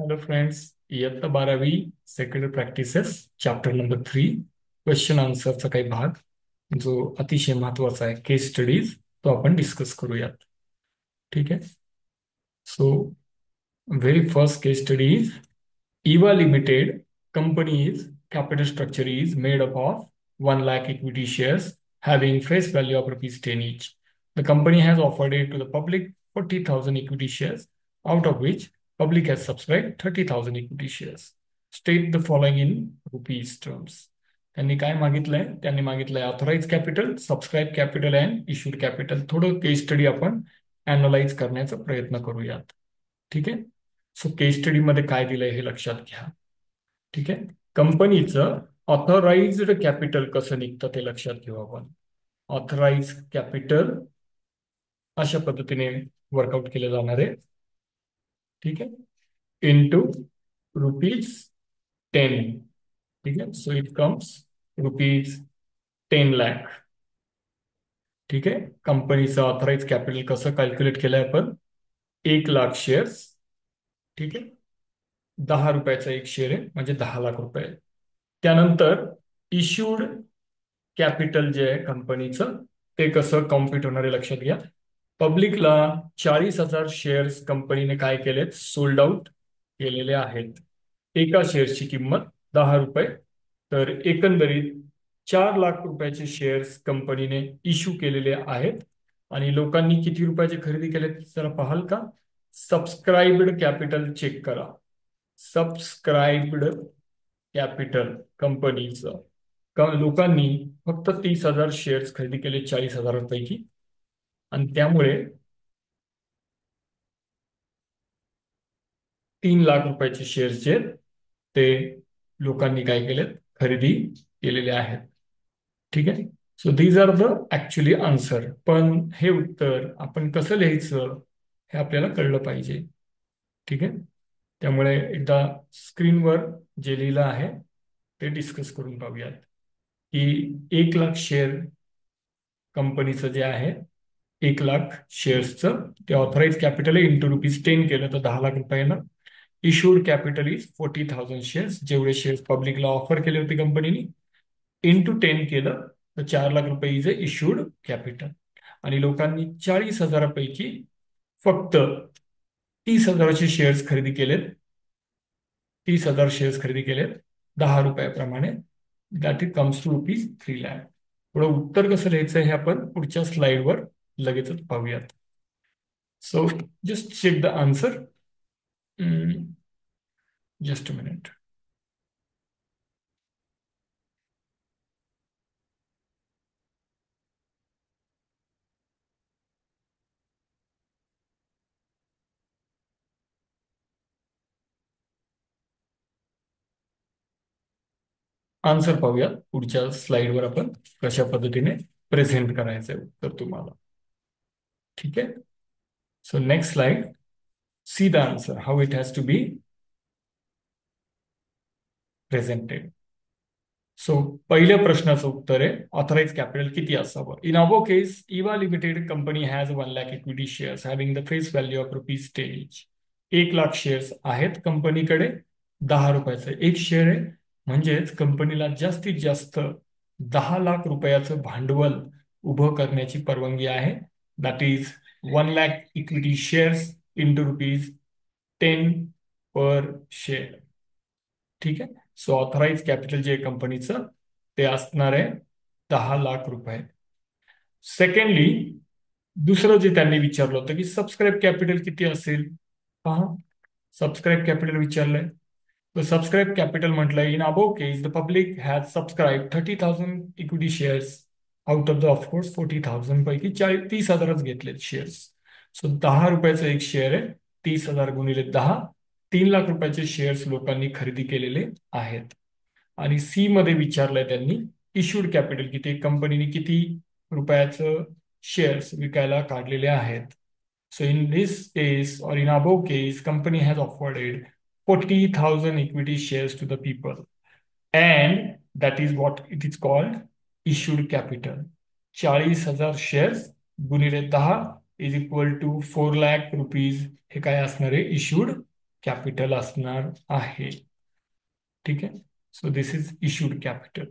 Hello friends, इयत्ता 12वी second practices chapter number 3 question आन्सरचा काही भाग जो अतिशय महत्वाचा आहे, केस स्टडीज, तो आपण डिस्कस करूयात. ठीक आहे. So very first case study is EVA Limited company's capital structure is made up of 1 lakh equity shares having face value of rupees 10 each. The company has offered it to the public 40,000 equity shares, out of which public has subscribed 30,000 equity shares. State the following in rupees terms. त्यांनी काय मागितलंय? त्यांनी मागितलंय authorize capital, subscribe capital and issued capital. थोडं case study आपण analyse करण्याचा प्रयत्न करूयात. ठीक आहे. सो केस स्टडी मध्ये काय दिलंय हे लक्षात घ्या. ठीक आहे. कंपनीचं ऑथराइज्ड कॅपिटल कसं निघतं ते लक्षात घेऊ आपण. ऑथराइज कॅपिटल अशा पद्धतीने वर्कआउट केले जाणार आहे. ठीक आहे. Into rupees 10. ठीक आहे. So it comes rupees 10 lakh. ठीक आहे. कंपनीचं ऑथराइज कॅपिटल कसं कॅल्क्युलेट केलंय आपण? 1 लाख शेअर्स. ठीक आहे. 10 रुपयाचा एक शेअर आहे म्हणजे 10 लाख रुपये. त्यानंतर इश्यूड कॅपिटल जे आहे कंपनीचं ते कसं कॉम्प्युट होणार आहे लक्षात घ्या. पब्लिकला 40,000 शेअर्स कंपनीने काय केलेत? सोल्ड आउट केलेले आहेत. एका शेअरची किंमत 10 रुपये. तर एकंदरीत 4 लाख रुपयाचे शेअर्स कंपनीने इश्यू केलेले आहेत. आणि लोकांनी किती रुपयाचे खरेदी केलेत जरा पाहाल का? सबस्क्राईब्ड कॅपिटल चेक करा. सबस्क्राईब्ड कॅपिटल कंपनीचं लोकांनी फक्त 30,000 शेअर्स खरेदी केले 40,000पैकी. आणि त्यामुळे 3 लाख रुपयाचे शेअर्स जे आहेत ते लोकांनी काय केलेत? खरेदी केलेले आहेत. ठीक आहे. So these are the actually answer. पण हे उत्तर आपण कसं लिहायचं हे आपल्याला कळलं पाहिजे. ठीक आहे. त्यामुळे एकदा स्क्रीनवर जे लिहिलं आहे ते डिस्कस करून पाहूयात. की 1 लाख शेअर कंपनीचं जे आहे, 1 लाख शेअर्सचं ते ऑथराइज कॅपिटल आहे. इंटू रुपीज 10 केलं तर 10 लाख रुपयानं. इश्यूड कॅपिटल इज 40,000 शेअर्स, जेवढे शेअर्स पब्लिकला ऑफर केले होते कंपनीने, इंटू 10 केलं तर 4 लाख रुपये इज अ इश्यूड कॅपिटल. आणि लोकांनी 40,000पैकी फक्त 30,000चे शेअर्स खरेदी केलेत. 30,000 शेअर्स खरेदी केलेत 10 रुपयाप्रमाणे. That it comes to rupees 3 lakh. थोडं उत्तर कसं लिहायचं हे आपण पुढच्या स्लाइडवर लगेचच पाहूयात. So just check the answer. Just a minute. Answer पाहूयात पुढच्या स्लाइडवर आपण कशा पद्धतीने प्रेझेंट करायचंय उत्तर तुम्हाला. ठीक आहे. So next slide. See the answer how it has to be presented. So पहिल्या प्रश्नाचं उत्तर आहे ऑथराइज कॅपिटल किती असावं. In above case Eva limited company has 1 lakh equity shares having the face value of rupees 10 इच. 1 लाख शेअर्स आहेत कंपनीकडे. 10 रुपयाचं एक शेअर आहे. म्हणजेच कंपनीला जास्तीत जास्त 10 लाख रुपयाचं भांडवल उभं करण्याची परवानगी आहे. That is 1 lakh equity shares into rupees 10 per share. ठीक आहे. सो ऑथराइज कॅपिटल जे कंपनीचं ते असणार आहे 10 लाख रुपये. सेकंडली दुसरं जे त्यांनी विचारलं होतं की सबस्क्राईब कॅपिटल किती असेल. पहा, सबस्क्राईब कॅपिटल विचारलंय. तर सबस्क्राईब कॅपिटल म्हटलंय in above case the public has subscribe 30,000 equity shares out of the of course 40,000 पैकी 30,000च घेतलेत शेअर्स. सो 10 रुपयाचं एक शेअर आहे. 30,000 गुणिले 10, 3 लाख रुपयाचे शेअर्स लोकांनी खरेदी केलेले आहेत. आणि सी मध्ये विचारलंय त्यांनी इश्यूड कॅपिटल किती, कंपनीने किती रुपयाचं शेअर्स विकायला काढलेले आहेत. So in this case or in above case company has offered 40,000 equity shares to the people, and that is what it is called issued capital. 40,000 shares गुणिले 10 is equal to 4 lakh rupees. हे काय असणार आहे? Issued capital असणार आहे. ठीक आहे. So this is issued capital.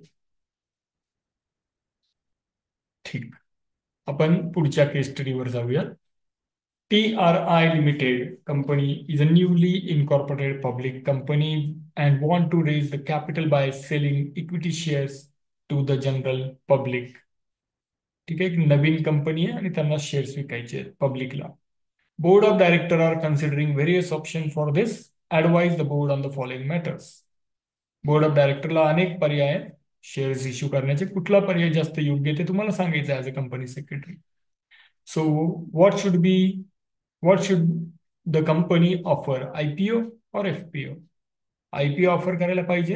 ठीक. आपण पुढच्या केस स्टडीवर जाऊया. TRI Limited company is a newly incorporated public company and want to raise the capital by selling equity shares to the general public. ठीक आहे. एक नवीन कंपनी आहे आणि त्यांना शेअर्स विकायचे आहेत पब्लिकला. Board of director are considering various option for this. Advise the board on the following matters. Board of डायरेक्टरला अनेक पर्याय आहेत शेअर्स इश्यू करण्याचे. कुठला पर्याय जास्त योग्य ते तुम्हाला सांगायचं as a company secretary. So what should be what should the company offer, IPO or FPO? IPO offer करायला पाहिजे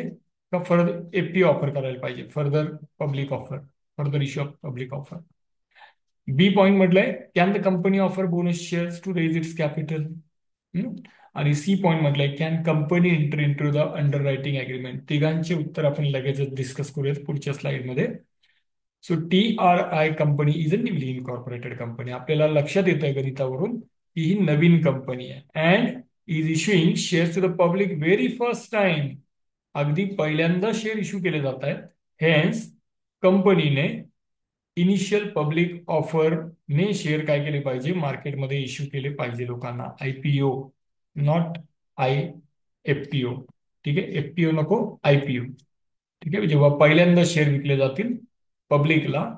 का फर्दर FPO ऑफर करायला पाहिजे, further public offer, further issue of public offer. B point म्हटलंय can the company offer bonus shares to raise its capital. आणि C point म्हटलंय can company enter into the underwriting agreement. तिघांचे उत्तर आपण लगेचच discuss करूयात पुढच्या स्लाइडमध्ये. So TRI company is a newly incorporated company. आपल्याला लक्षात येतंय गणितावरून की ही नवीन कंपनी आहे and is issuing shares to the public very first time. अगदी पहिल्यांदा शेअर इश्यू केले जात आहेत. हेन्स कंपनीने इनिशियल पब्लिक ऑफरने शेअर काय केले पाहिजे, मार्केटमध्ये इश्यू केले पाहिजे लोकांना. IPO, not FPO. ठीक आहे. FPO नको, IPO. ठीक आहे. जेव्हा पहिल्यांदा शेअर विकले जातील पब्लिकला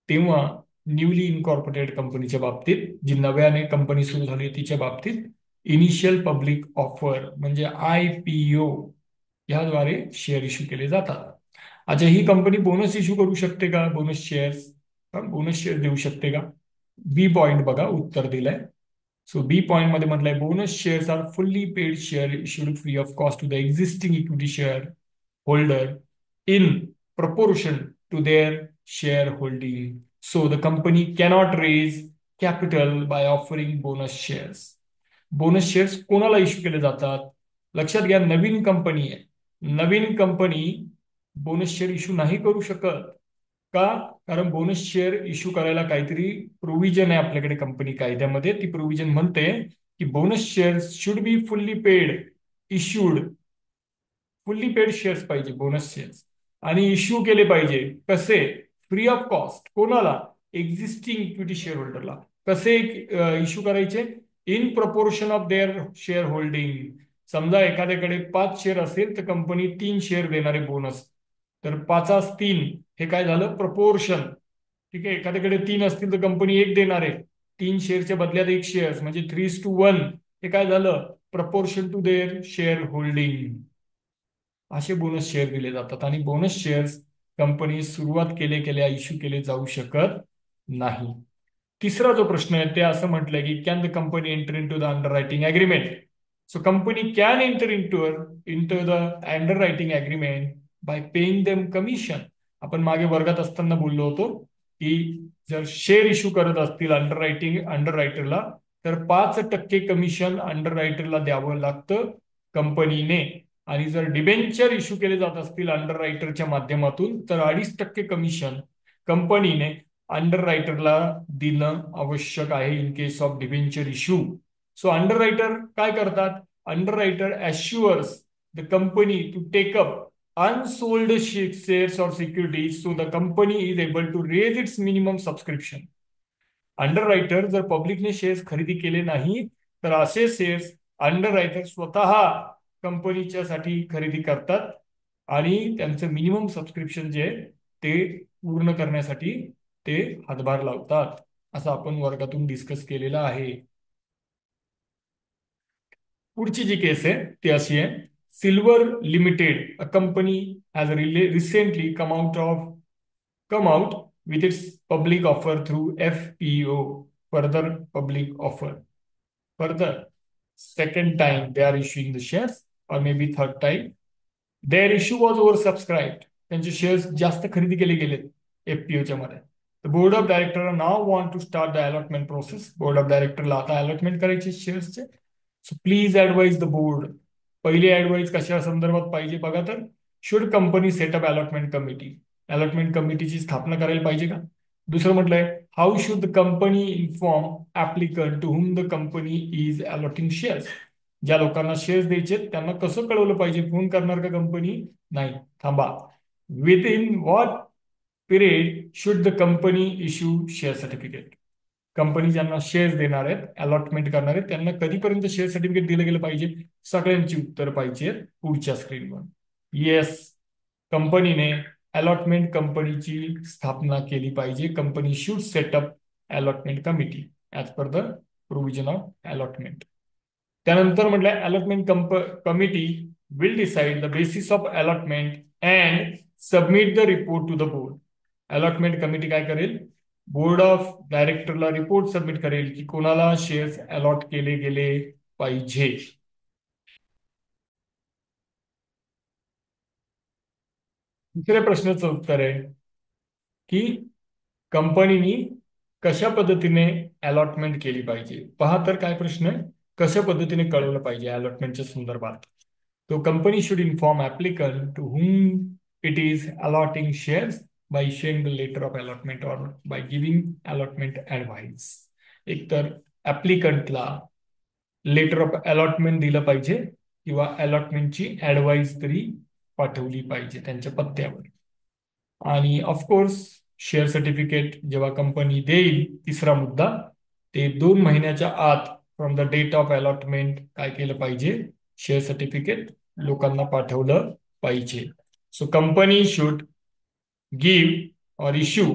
तेव्हा न्यूली इनकॉर्पोरेटेड कंपनीच्या बाबतीत, जी नव्याने कंपनी सुरू झाली तिच्या बाबतीत इनिशियल पब्लिक ऑफर म्हणजे IPO याद्वारे शेअर इश्यू केले जातात. अच्छा, ही कंपनी बोनस इश्यू करू शकते का, बोनस शेअर्स, बोनस शेअर देऊ शकते का? बी पॉइंट बघा उत्तर दिलंय. सो बी पॉइंट मध्ये म्हटलंय bonus shares are fully paid share issued free of cost to the existing equity share holder in proportion to their shareholding. So the company cannot raise capital by offering bonus shares. Bonus shares कोणाला issue केले जातात? लक्षात घ्या, नवीन company आहे. नवीन company bonus share issue नाही करू शकत. का? कारण बोनस शेअर इश्यू करायला काहीतरी प्रोव्हिजन आहे आपल्याकडे कंपनी कायद्यामध्ये. ती प्रोव्हिजन म्हणते की bonus shares should be fully paid issued. Fully paid shares पाहिजे बोनस शेअर्स आणि इश्यू केले पाहिजे. कसे? Free of cost. कोणाला? एक्झिस्टिंग इक्विटी शेअर होल्डरला. कसे इश्यू करायचे? In proportion of their share holding. समजा एखाद्याकडे 5 शेअर असेल तर कंपनी 3 शेअर देणारे बोनस. तर 5-3 हे काय झालं? प्रपोर्शन. ठीक आहे. एखाद्याकडे 3 असतील तर कंपनी 1 देणार आहे. 3 शेअरच्या बदल्यात 1 शेअर म्हणजे 3:1. हे काय झालं? Proportion to their share holding. असे बोनस शेअर दिले जातात आणि बोनस शेअर्स कंपनी सुरुवात केल्या इश्यू केले जाऊ शकत नाही. तिसरा जो प्रश्न आहे ते असं म्हटलंय की can the company enter into the underwriting agreement. So company can enter into the underwriting agreement by paying them commission. आपण मागे वर्गात असताना बोललो होतो की जर शेअर इश्यू करत असतील अंडर रायटरला तर 5% कमिशन अंडर रायटरला द्यावं लागतं कंपनीने. आणि जर डिबेंचर इश्यू केले जात असतील अंडर रायटरच्या माध्यमातून तर 2.5% कमिशन कंपनीने अंडर रायटरला देणं आवश्यक आहे in case of debenture issue. So underwriter काय करतात? Underwriter assures the company to take up unsold shares or securities so the company is able to raise its minimum subscription. Underwriter जर पब्लिकने shares खरेदी केले नाही तर असे shares under writer स्वतः कंपनीच्या साठी खरेदी करतात आणि त्यांचं मिनिमम सबस्क्रिप्शन जे आहे ते पूर्ण करण्यासाठी ते हातभार लावतात. असं आपण वर्गातून डिस्कस केलेलं आहे. पुढची जी केस आहे ती अशी आहे. Silver limited a company has recently come out with its public offer through FPO, further public offer. Further, second time they are issuing the shares or maybe third time. Their issue was oversubscribed. त्यांचे shares जास्त खरेदी केले गेलेत FPOच्या मध्ये. The board of director now want to start the allotment process. Board of डायरेक्टरला आता allotment करायचे शेअर्सचे. So please advise the board. पहिले ऍडवाइज कशा संदर्भात पाहिजे बघा तर should company set up allotment committee. Allotment कमिटीची स्थापना करायला पाहिजे का? दुसरं म्हटलंय how should the company inform applicant to whom the company is allotting shares. ज्या लोकांना शेअर्स द्यायचे त्यांना कसं कळवलं पाहिजे? फोन करणार का कंपनी? नाही, थांबा. With in what period should the company issue share certificate? Company ज्यांना शेअर्स देणार आहेत, अलॉटमेंट करणार आहेत, त्यांना कधीपर्यंत शेअर सर्टिफिकेट दिलं गेलं पाहिजे? सगळ्यांची उत्तर पाहिजे पुढच्या स्क्रीनवर. येस, कंपनीने अलॉटमेंट कंपनीची स्थापना केली पाहिजे. Company should set up allotment committee as per the provision of allotment. त्यानंतर म्हटलं allotment committee will decide the basis of allotment and submit the report to the board. Allotment committee काय करेल? बोर्ड ऑफ डायरेक्टरला report submit करेल की कोणाला shares allot केले गेले पाहिजे. दुसऱ्या प्रश्नाचं उत्तर आहे की कंपनीनी कशा पद्धतीने अलॉटमेंट केली पाहिजे. पहा तर काय प्रश्न आहे, कशा पद्धतीने कळवलं पाहिजे अलॉटमेंटच्या संदर्भात. तो company should inform applicant to whom it is allotting shares by issuing the letter of allotment or by giving allotment advice. एकतर ऍप्लिकंटला लेटर ऑफ अलॉटमेंट दिलं पाहिजे किंवा अलॉटमेंटची ऍडवाइस तरी पाठवली पाहिजे त्यांच्या पत्त्यावर. आणि ऑफकोर्स शेअर सर्टिफिकेट जेव्हा कंपनी देईल, तिसरा मुद्दा, ते 2 महिन्याच्या आत from the date of allotment काय केलं पाहिजे? शेअर सर्टिफिकेट लोकांना पाठवलं पाहिजे. So company should give or issue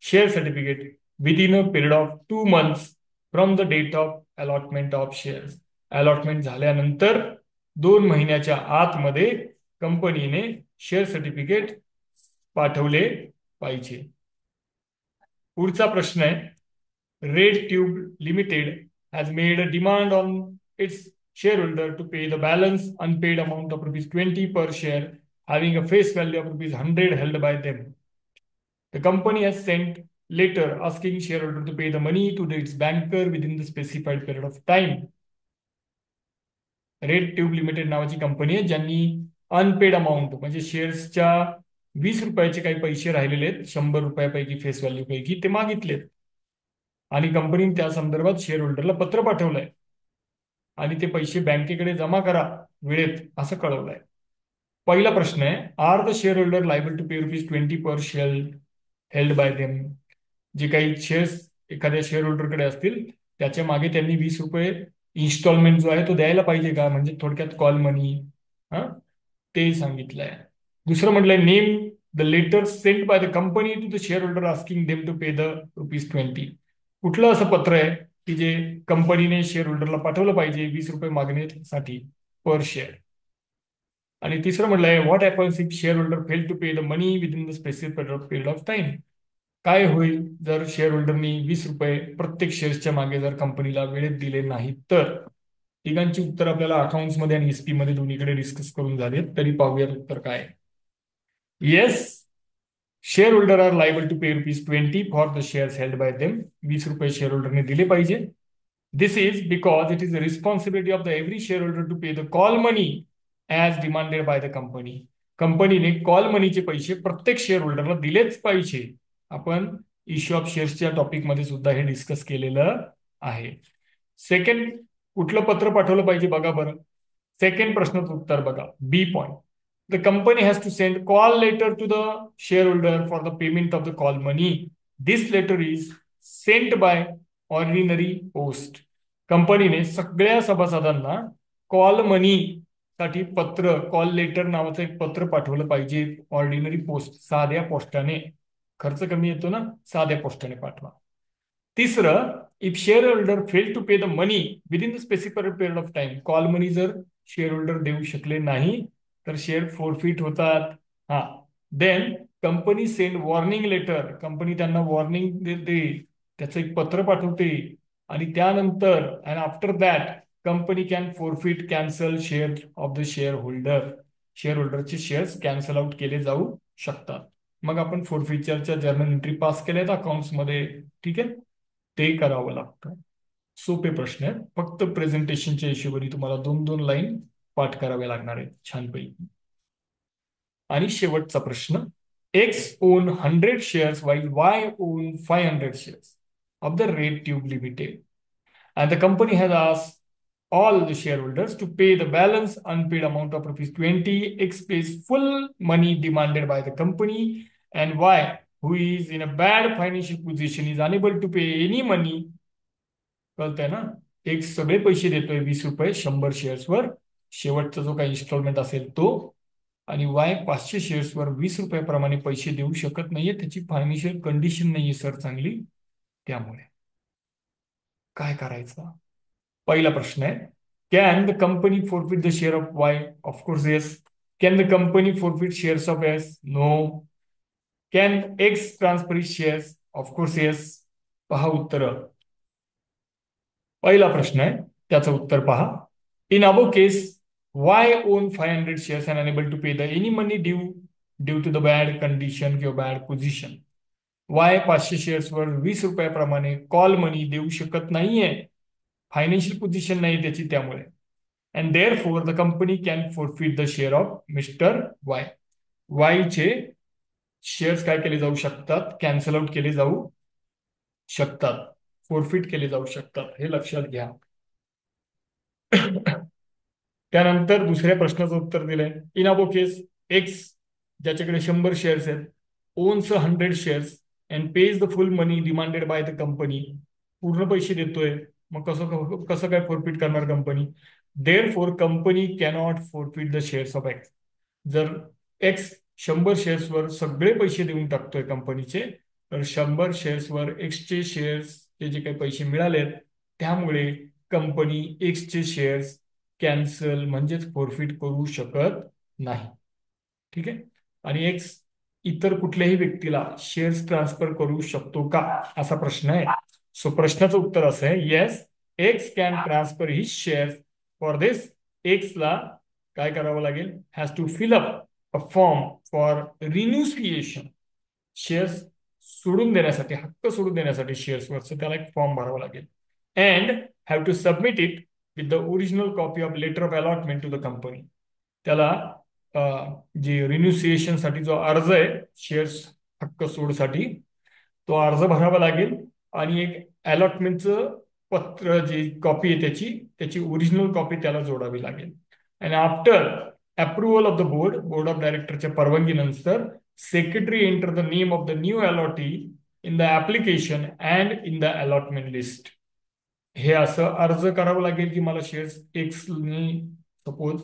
share certificate within a period of 2 months from the date of allotment of shares. Allotment झाल्यानंतर 2 महिन्याच्या आतमध्ये कंपनीने शेअर सर्टिफिकेट पाठवले पाहिजे. पुढचा प्रश्न आहे, red tube limited has made a demand on it's shareholder to pay the balance unpaid amount of ₹20 per share having a face value of ₹100 held by them. The company has sent letter asking shareholder to pay the money to its banker within the specified period of time. Red tube limited नावाची company आहे ज्यांनी unpaid amount म्हणजे शेअर्सच्या ₹20 काही पैसे राहिलेले आहेत, ₹100 face value पैकी ते मागितलेत. आणि कंपनीने त्या संदर्भात शेअर होल्डरला पत्र पाठवलंय आणि ते पैसे बँकेकडे जमा करा वेळेत असं कळवलंय. पहिला प्रश्न आहे, are the share holder liable to pay ₹20 per share held by them? जे काही शेअर्स एखाद्या शेअर होल्डरकडे असतील त्याच्या मागे त्यांनी ₹20 इन्स्टॉलमेंट जो आहे तो द्यायला पाहिजे का? म्हणजे थोडक्यात कॉल मनी. हा, ते सांगितलंय. दुसरं म्हटलंय, name the letter sent by the company to the share holder asking them to pay the ₹20. कुठलं असं पत्र आहे की जे कंपनीने शेअर होल्डरला पाठवलं पाहिजे ₹20 मागण्यासाठी पर शेअर? आणि तिसरं म्हटलंय, what happens if share holder fail to pay the money within the specific period of time? काय होईल जर शेअर होल्डरनी ₹20 प्रत्येक शेअर्सच्या मागे जर कंपनीला वेळेत दिले नाहीत तर? तिघांची उत्तर आपल्याला अकाउंट्स मध्ये आणि एसपी मध्ये दोन्हीकडे डिस्कस करून झाले, तरी पाहूयात उत्तर काय. Yes, shareholder are liable to pay ₹20 for the shares held by them. ₹20 share होल्डरने दिले पाहिजे. This is because it is the responsibility of the every shareholder to pay the call money as demanded by the company. कंपनीने call मनीचे पैसे प्रत्येक share होल्डरला दिलेच पाहिजे. आपण issue of शेअर्सच्या टॉपिकमध्ये सुद्धा हे डिस्कस केलेलं आहे. सेकंड, कुठलं पत्र पाठवलं पाहिजे बघा बरं. सेकंड प्रश्नाचं उत्तर बघा, B point. The company has to send call letter to the share holder for the payment of the call money. This letter is sent by ordinary post. कंपनीने सगळ्या सभासदांना कॉल मनी साठी पत्र, कॉल लेटर नावाचं एक पत्र पाठवलं पाहिजे ऑर्डिनरी पोस्ट, साध्या पोस्टाने. खर्च कमी येतो ना, साध्या पोस्टाने पाठवा. तिसरं, if share holder fail to pay the money within the specific period of time, call money जर शेअर होल्डर देऊ शकले नाही तर शेअर फोरफिट होतात. हा, then company send warning letter, company त्यांना वॉर्निंग देते, त्याचं एक पत्र पाठवते. आणि त्यानंतर and after that company can forfeit cancel share of the share holder. Share होल्डरचे शेअर्स कॅन्सल आउट केले जाऊ शकतात. मग आपण फोरफिचरच्या जर्नल एंट्री पास केल्यात अकाउंट्समध्ये, ठीक आहे, ते करावं लागतं. सोपे प्रश्न आहेत, फक्त प्रेझेंटेशनच्या हिशोबाने तुम्हाला 2-2 लाईन पाठ कराव्या लागणार आहेत छानपैकी. आणि शेवटचा प्रश्न, x on 100 shares while Y own 500 shares of the red tube limited and the company has asked all the shareholders to pay the balance unpaid amount of rupees 20. X pays full money demanded by the company, and Y, who is in a bad financial position, is unable to pay any money. कळतंय ना? एक सगळे पैसे देतोय 20 रुपये 100 शेअर्सवर, शेवटचा जो काही इन्स्टॉलमेंट असेल तो, आणि वाय 500 शेअर्सवर 20 रुपयाप्रमाणे पैसे देऊ शकत नाहीये, त्याची फायनान्शियल कंडिशन नाहीये सर चांगली, त्यामुळे काय करायचं? पहिला प्रश्न आहे, can the company forfeit the share of Y? Of course yes. Can the company forfeit shares of S? No. Can X transfer shares? Of course yes. पहा उत्तर. पहिला प्रश्न आहे, त्याचं उत्तर पहा. In above case, Y own 500 shares and unable to pay the any money due to the bad condition किंवा bad position. Y 500 शेअर्सवर 20 रुपयाप्रमाणे कॉल मनी देऊ शकत नाहीये, फायनान्शियल पोझिशन नाही त्याची, त्यामुळे. And therefore the company can forfeit the share of mister Y. वायचे शेअर्स काय केले जाऊ शकतात? कॅन्सल आउट केले जाऊ शकतात, फॉरफिट केले जाऊ शकतात, हे लक्षात घ्या. त्यानंतर दुसऱ्या प्रश्नाचं उत्तर दिलंय. इन अबो केस, एक्स ज्याच्याकडे 100 शेअर्स आहेत, owns 100 shares and pays the full money demanded by the company. पूर्ण पैसे देतोय, मग कसं कसं काय फॉरफिट करणार company? Therefore company cannot forfeit the shares of X. जर एक्स 100 शेअर्सवर सगळे पैसे देऊन टाकतोय कंपनीचे, तर 100 शेअर्सवर एक्सचे शेअर्सचे जे काही पैसे मिळालेत, त्यामुळे कंपनी एक्सचे शेअर्स कॅन्सल म्हणजेच फॉरफिट करू शकत नाही. ठीक आहे. आणि एक्स इतर कुठल्याही व्यक्तीला शेअर्स ट्रान्सफर करू शकतो का, असा प्रश्न आहे. सो प्रश्नाचं उत्तर असं आहे, yes, X can transfer his shares. For this एक्सला काय करावं लागेल? Has to fill up a form for renunciation. शेअर्स सोडून देण्यासाठी, हक्क सोडून देण्यासाठी शेअर्सवरचं त्याला एक फॉर्म भरावा लागेल. And have to submit it with the original copy of letter of allotment to the company. त्याला जे रिन्युसिएशनसाठी जो अर्ज आहे शेअर्स हक्क सोडसाठी, तो अर्ज भरावा लागेल, आणि एक अलॉटमेंटचं पत्र जी कॉपी आहे त्याची त्याची ओरिजिनल कॉपी त्याला जोडावी लागेल. And after approval of the board of डायरेक्टरच्या परवानगीनंतर, secretary enter the name of the new allottee in the application and in the allotment list. हे असं अर्ज करावं लागेल की मला शेअर्स एक्सनी सपोज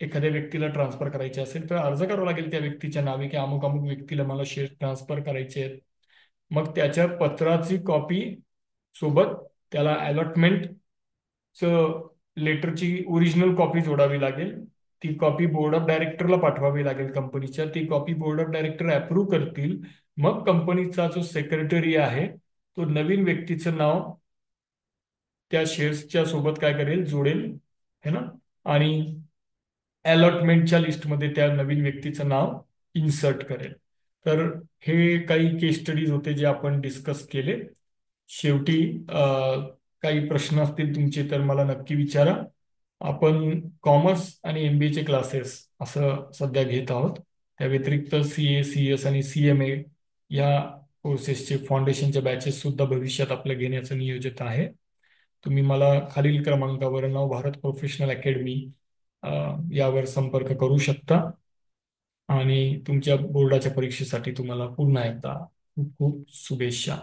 एखाद्या व्यक्तीला ट्रान्सफर करायचे असेल, तर अर्ज करावा लागेल त्या व्यक्तीच्या नावे की अमुक अमुक व्यक्तीला मला शेअर ट्रान्सफर करायचे आहेत. मग त्याच्या पत्राची कॉपी सोबत त्याला अलॉटमेंटचं लेटरची ओरिजिनल कॉपी जोडावी लागेल. ती कॉपी बोर्ड ऑफ डायरेक्टरला पाठवावी लागेल कंपनीच्या. ती copy board of director approve करतील. मग कंपनीचा जो सेक्रेटरी आहे तो नवीन व्यक्तीचं नाव त्या शेअर्सच्या सोबत काय करेल? जोडेल, है ना, आणि अलॉटमेंटच्या लिस्टमध्ये त्या नवीन व्यक्तीचं नाव इन्सर्ट करेल. तर हे काही केस स्टडीज होते जे आपण डिस्कस केले. शेवटी काही प्रश्न असतील तुमचे तर मला नक्की विचारा. आपण कॉमर्स आणि MBA चे क्लासेस असं सध्या घेत आहोत. त्या व्यतिरिक्त CA, CS आणि CMA या कोर्सेसचे फाउंडेशनच्या बॅचेस सुद्धा भविष्यात आपलं घेण्याचं नियोजित आहे. तुम्ही मला खालील क्रमांकावर नवभारत प्रोफेशनल अकॅडमी यावर संपर्क करू शकता. आणि तुमच्या बोर्डाच्या परीक्षेसाठी तुम्हाला पुन्हा एकदा खूप खूप शुभेच्छा.